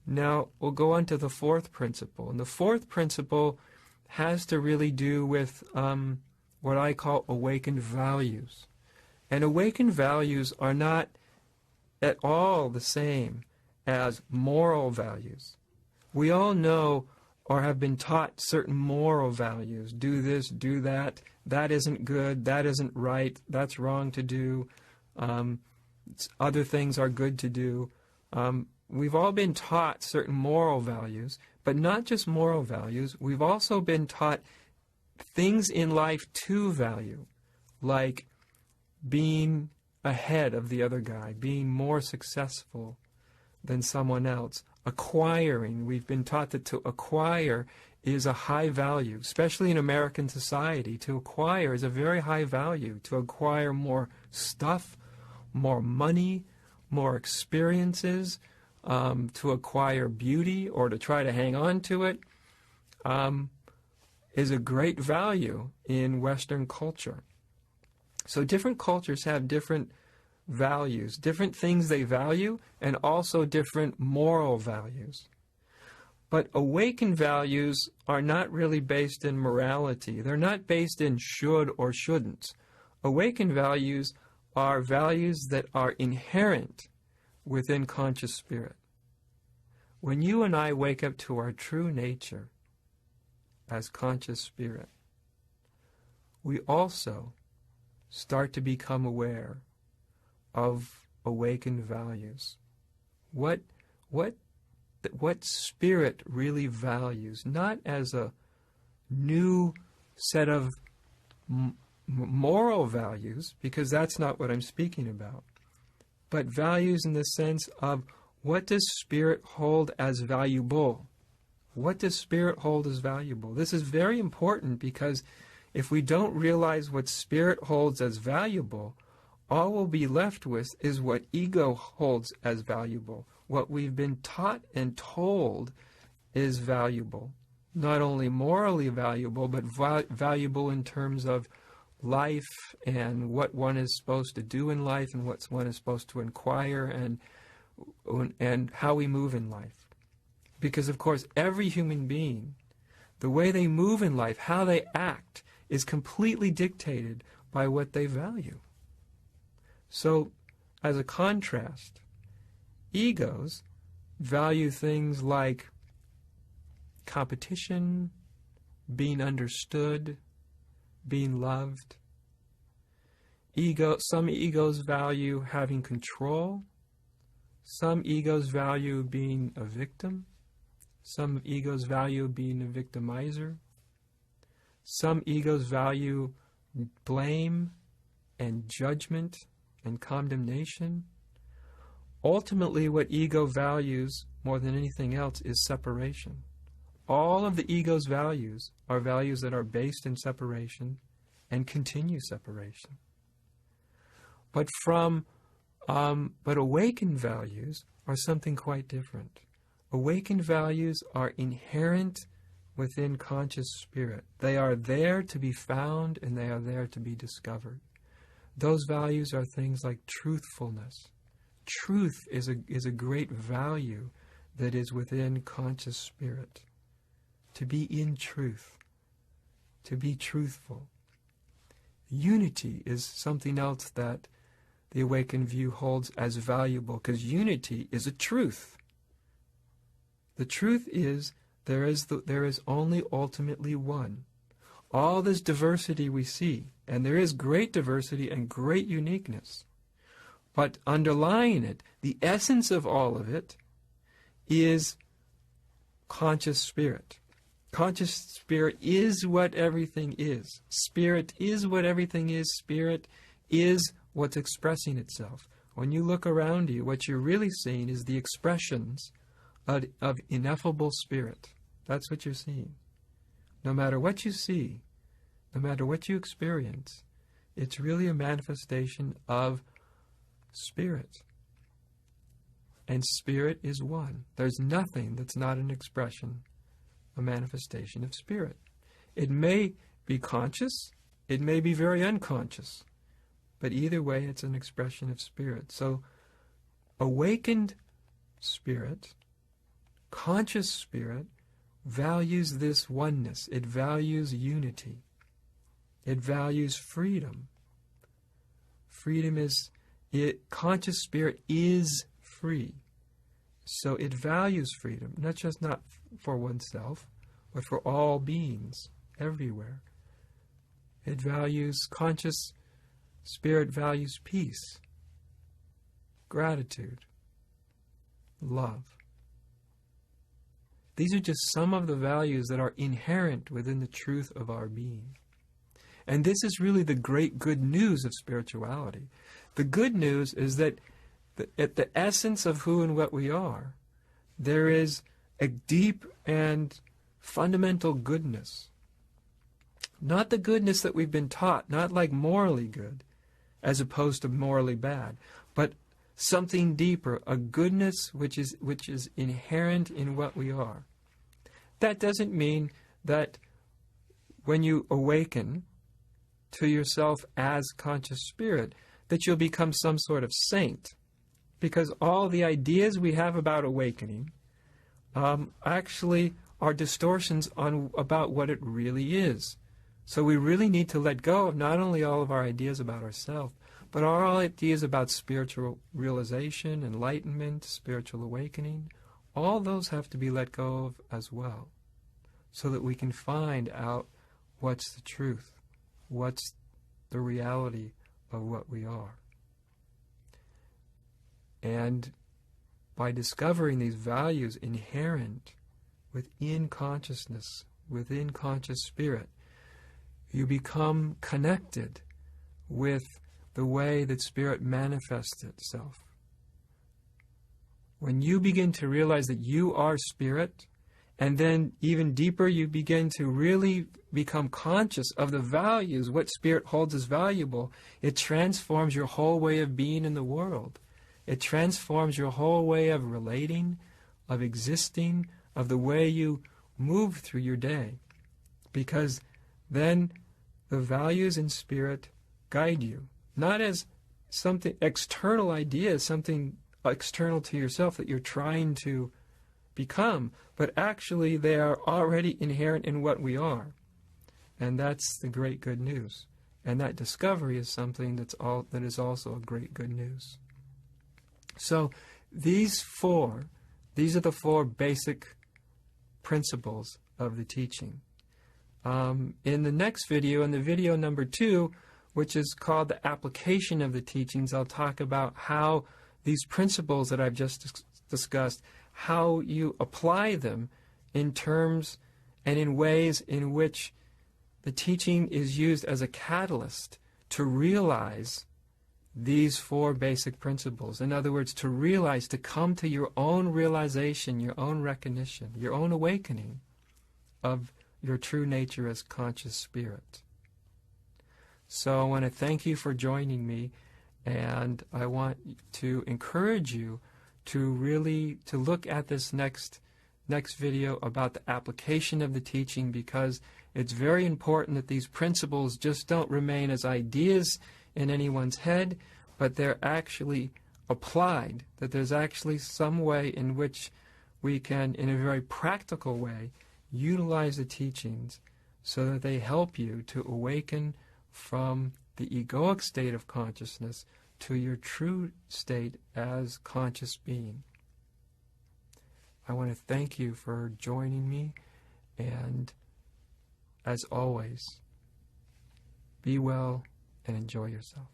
Now, we'll go on to the fourth principle. And the fourth principle has to really do with what I call awakened values. And awakened values are not at all the same as moral values. We all know or have been taught certain moral values. Do this, do that. That isn't good. That isn't right. That's wrong to do. Other things are good to do. We've all been taught certain moral values, but not just moral values. We've also been taught things in life to value, like being ahead of the other guy, being more successful than someone else, acquiring. We've been taught that to acquire is a high value, especially in American society. To acquire is a very high value. To acquire more stuff, more money, more experiences, to acquire beauty or to try to hang on to it, is a great value in Western culture. So different cultures have different values, different things they value, and also different moral values. But awakened values are not really based in morality. They're not based in should or shouldn't. Awakened values are values that are inherent within conscious spirit. When you and I wake up to our true nature as conscious spirit, we also start to become aware of awakened values. What spirit really values, not as a new set of moral values, because that's not what I'm speaking about, but values in the sense of what does spirit hold as valuable? What does spirit hold as valuable? This is very important, because if we don't realize what spirit holds as valuable, all we'll be left with is what ego holds as valuable. What we've been taught and told is valuable. Not only morally valuable, but valuable in terms of life and what one is supposed to do in life and what one is supposed to inquire and how we move in life. Because, of course, every human being, the way they move in life, how they act, is completely dictated by what they value. So, as a contrast, egos value things like competition, being understood, being loved. Some egos value having control. Some egos value being a victim. Some egos value being a victimizer. Some egos value blame and judgment and condemnation. Ultimately, what ego values more than anything else is separation. All of the ego's values are values that are based in separation and continue separation. But awakened values are something quite different. Awakened values are inherent within conscious spirit. They are there to be found and they are there to be discovered. Those values are things like truthfulness. Truth is a great value that is within conscious spirit. To be in truth, to be truthful. Unity is something else that the awakened view holds as valuable, because unity is a truth. The truth is there is only ultimately one. All this diversity we see, and there is great diversity and great uniqueness, but underlying it, the essence of all of it, is conscious spirit. Conscious spirit is what everything is. Spirit is what everything is. Spirit is what's expressing itself. When you look around you, what you're really seeing is the expressions of ineffable spirit. That's what you're seeing. No matter what you see, no matter what you experience, it's really a manifestation of spirit. And spirit is one. There's nothing that's not an expression, a manifestation of spirit. It may be conscious, it may be very unconscious, but either way it's an expression of spirit. So awakened spirit Conscious spirit values this oneness. It values unity. It values freedom. Conscious spirit is free. So it values freedom, not for oneself, but for all beings everywhere. Conscious spirit values peace, gratitude, love. These are just some of the values that are inherent within the truth of our being. And this is really the great good news of spirituality. The good news is that at the essence of who and what we are, there is a deep and fundamental goodness. Not the goodness that we've been taught, not like morally good, as opposed to morally bad, but something deeper, a goodness which is inherent in what we are. That doesn't mean that when you awaken to yourself as conscious spirit, that you'll become some sort of saint. Because all the ideas we have about awakening actually are distortions about what it really is. So we really need to let go of not only all of our ideas about ourselves, but our ideas about spiritual realization, enlightenment, spiritual awakening. All those have to be let go of as well, so that we can find out what's the truth, what's the reality of what we are. And by discovering these values inherent within consciousness, within conscious spirit, you become connected with the way that spirit manifests itself. When you begin to realize that you are spirit, and then even deeper you begin to really become conscious of the values, what spirit holds as valuable, it transforms your whole way of being in the world. It transforms your whole way of relating, of existing, of the way you move through your day. Because then the values in spirit guide you, not as something external ideas, something external to yourself that you're trying to become, but actually they are already inherent in what we are. And that's the great good news. And that discovery is something that is also a great good news. So these are the four basic principles of the teaching. In the next video, in the video number 2, which is called the application of the teachings, I'll talk about how these principles that I've just discussed, how you apply them in terms and in ways in which the teaching is used as a catalyst to realize these four basic principles. In other words, to come to your own realization, your own recognition, your own awakening of your true nature as conscious spirit. So I want to thank you for joining me, and I want to encourage you to look at this next video about the application of the teaching, because it's very important that these principles just don't remain as ideas in anyone's head, but they're actually applied, that there's actually some way in which we can, in a very practical way, utilize the teachings so that they help you to awaken from the egoic state of consciousness to your true state as conscious being. I want to thank you for joining me, and as always, be well and enjoy yourself.